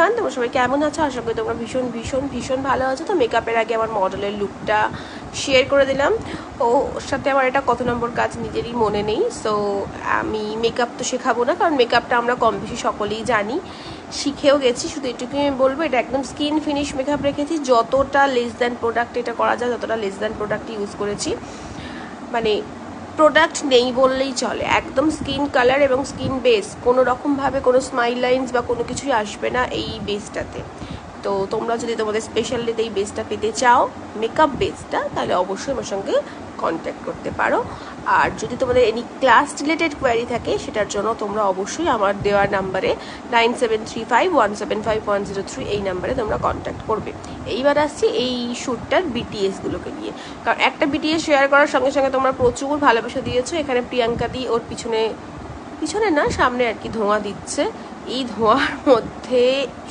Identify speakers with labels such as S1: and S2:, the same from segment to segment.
S1: Everyone, তোমরা সবাই কেমন আছো? আশা করি তোমরা ভীষণ ভীষণ ভীষণ ভালো আছো। তো মেকআপের আগে আমার মডেলের লুকটা শেয়ার করে দিলাম। ওর সাথে আমার এটা কত নম্বর কাজ নিজেরই মনে নেই। সো আমি মেকআপ তো শেখাবো না, কারণ মেকআপটা আমরা কম বেশি সকলেই জানি, শিখেও গেছি। শুধু এটুকু আমি বলবো, এটা একদম স্কিন ফিনিশ মেকআপ রেখেছি। যতটা লেস দ্যান প্রোডাক্ট এটা করা যায় ততটা লেস দ্যান প্রোডাক্ট ইউজ করেছি। মানে প্রোডাক্ট নেই বললেই চলে, একদম স্কিন কালার এবং স্কিন বেস, কোনো রকমভাবে কোনো স্মাইল লাইন্স বা কোনো কিছুই আসবে না এই বেসটাতে। তো তোমরা যদি তোমাদের স্পেশাল ডেতে এই বেসটা পেতে চাও, মেকআপ বেসটা, তাহলে অবশ্যই আমার সঙ্গে কন্ট্যাক্ট করতে পারো। আর যদি তোমাদের এনি ক্লাস রিলেটেড কোয়ারি থাকে, সেটার জন্য তোমরা অবশ্যই আমার দেওয়ার নাম্বারে 9735175103 এই নাম্বারে তোমরা কন্ট্যাক্ট করবে। এইবার আসছি এই শ্যুটটার বিটিএসগুলোকে নিয়ে, কারণ একটা বিটিএস শেয়ার করার সঙ্গে সঙ্গে তোমরা প্রচুর ভালোবাসা দিয়েছো। এখানে প্রিয়াঙ্কা দি ওর পিছনে না, সামনে আর কি ধোঁয়া দিচ্ছে। এই ধোঁয়ার মধ্যে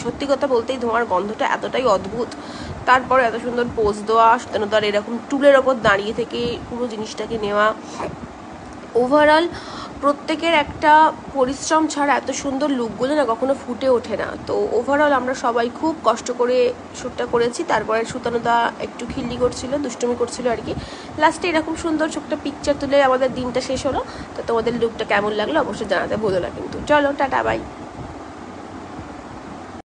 S1: সত্যি কথা বলতে এই ধোঁয়ার গন্ধটা এতটাই অদ্ভুত, তারপরে এত সুন্দর পোজ দেওয়া, সুতরাং এরকম টুলের ওপর দাঁড়িয়ে থেকে পুরো জিনিসটাকে নেওয়া, ওভারঅল প্রত্যেকের একটা পরিশ্রম ছাড়া এত সুন্দর লুকগুলো না কখনো ফুটে ওঠে না। তো ওভারঅল আমরা সবাই খুব কষ্ট করে শ্যুটটা করেছি। তারপরে সুতানুদা একটু খিল্লি করছিল, দুষ্টুমি করছিল আর কি। লাস্টে এরকম সুন্দর ছোট্ট পিকচার তুলে আমাদের দিনটা শেষ হলো। তো তোমাদের লুকটা কেমন লাগলো অবশ্যই জানাতে ভুলো না কিন্তু। চলো, টাটা, বাই।